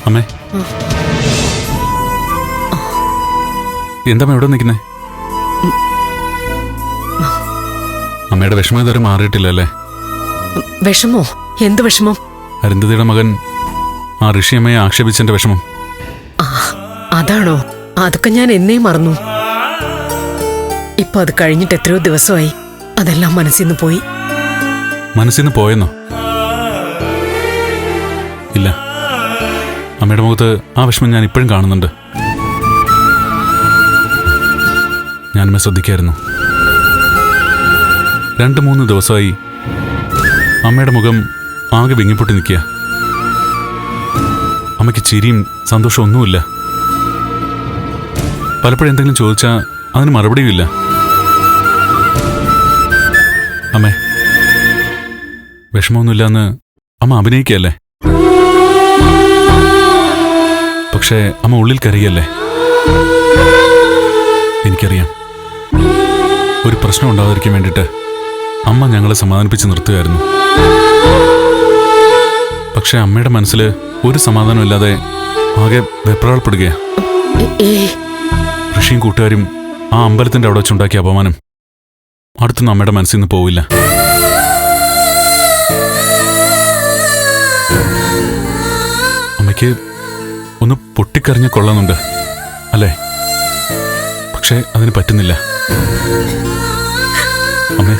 അമ്മേ, എന്താ ഇവിടെ നിൽക്കുന്നേ? അമ്മയുടെ വിഷമം ഇതുവരെ മാറിയിട്ടില്ലല്ലേ? വിഷമോ? എന്ത് വിഷമം? അരുന്ധതിയുടെ മകൻ ആ ഋഷിയമ്മയെ ആക്ഷേപിച്ചെന്റെ വിഷമം. അതാണോ? അതൊക്കെ ഞാൻ എന്നേ മറന്നു. ഇപ്പൊ അത് കഴിഞ്ഞിട്ട് എത്രയോ ദിവസമായി. അതെല്ലാം മനസ്സിന്ന് പോയി. മനസ്സിന്ന് പോയെന്നോ? ഇല്ല, അമ്മയുടെ മുഖത്ത് ആ വിഷമം ഞാൻ ഇപ്പോഴും കാണുന്നുണ്ട്. ഞാനമ്മ ശ്രദ്ധിക്കായിരുന്നു. 2-3 ദിവസമായി അമ്മയുടെ മുഖം ആകെ വിങ്ങിപ്പൊട്ടി നിൽക്കുക. അമ്മയ്ക്ക് ചിരിയും സന്തോഷവും ഒന്നുമില്ല. പലപ്പോഴും എന്തെങ്കിലും ചോദിച്ചാൽ അതിന് മറുപടിയുമില്ല. അമ്മേ, വിഷമമൊന്നുമില്ലെന്ന് അമ്മ അഭിനയിക്കുകയല്ലേ? പക്ഷേ അമ്മ ഉള്ളിൽ കരയല്ലേ? എനിക്കറിയാം. ഒരു പ്രശ്നം ഉണ്ടാവാതിരിക്കാൻ വേണ്ടിയിട്ട് അമ്മ ഞങ്ങളെ സമാധാനിപ്പിച്ച് നിർത്തുകയായിരുന്നു. പക്ഷെ അമ്മയുടെ മനസ്സിൽ ഒരു സമാധാനമില്ലാതെ ആകെ വെപ്രാളപ്പെടുകയാണ്. ഋഷിയും കൂട്ടുകാരും ആ അമ്പലത്തിന്റെ അവിടെ വെച്ചുണ്ടാക്കിയ അപമാനം അടുത്തൊന്നും അമ്മയുടെ മനസ്സിൽ നിന്ന് പോവില്ല. അമ്മയ്ക്ക് ഒന്ന് പൊട്ടിക്കറിഞ്ഞ കൊള്ളുന്നുണ്ട് അല്ലേ? പക്ഷെ അതിന് പറ്റുന്നില്ല. അമ്മേ,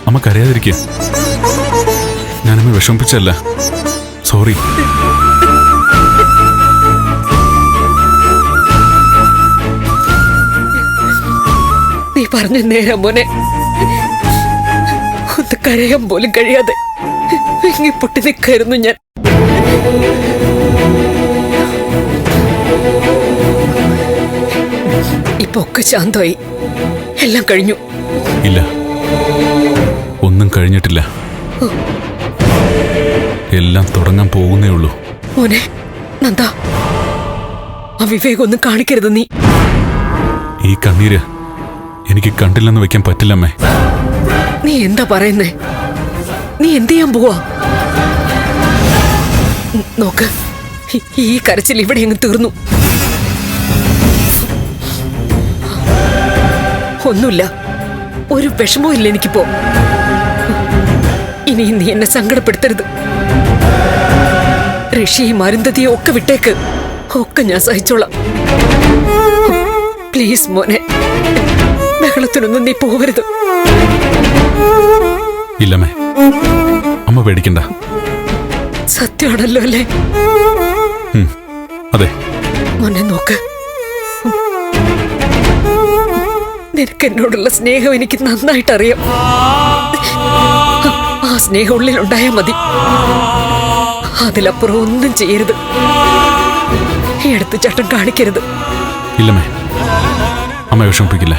അമ്മ കരയാതിരിക്കുക. ഞാനമ്മ വിഷമിപ്പിച്ചല്ല. സോറി. നീ പറഞ്ഞ നേരം മോനെ. ഒന്ന് കരയാൻ പോലും കഴിയാതെ പൊട്ടി നിൽക്കായിരുന്നു ഞാൻ. ഇപ്പൊ ഒക്കെ ശാന്തമായി. എല്ലാം കഴിഞ്ഞു. ഇല്ല, ഒന്നും കഴിഞ്ഞിട്ടില്ല. എല്ലാം തുടങ്ങാൻ പോകുന്നേ ഉള്ളൂ. മോനെ നന്ദ, ആ വിവേകം ഒന്നും കാണിക്കരുത് നീ. ഈ കണ്ണീര് എനിക്ക് കണ്ടില്ലെന്ന് വെക്കാൻ പറ്റില്ലമ്മേ. നീ എന്താ പറയുന്നേ? നീ എന്ത് ചെയ്യാൻ പോവാ? നോക്ക്, ഈ കരച്ചിൽ ഇവിടെ അങ്ങ് തീർന്നു. ഒന്നുമില്ല, ഒരു വിഷമവും ഇല്ല എനിക്കിപ്പോ. ഇനി നീ എന്നെ സങ്കടപ്പെടുത്തരുത്. ഋഷിയും അരുന്ധതിയും ഒക്കെ വിട്ടേക്ക്. ഒക്കെ ഞാൻ സഹിച്ചോളാം. പ്ലീസ് മോനെ, ബഹളത്തിനൊന്നും നീ പോകരുത്. ഇല്ലമ്മേ, അമ്മ പേടിക്കണ്ട. സത്യമാണല്ലോ അല്ലേ? അതെ. മോനെ നോക്ക്, നിനക്ക് എന്നോടുള്ള സ്നേഹം എനിക്ക് നന്നായിട്ട് അറിയാം. ആ സ്നേഹം ഉള്ളിലുണ്ടായാ മതി. അതിലപ്പുറം ഒന്നും ചെയ്യരുത്. ഈ എടുത്ത് ചട്ടം കാണിക്കരുത്. ഇല്ലമ്മേ, അമ്മ വിഷമിപ്പിക്കില്ല.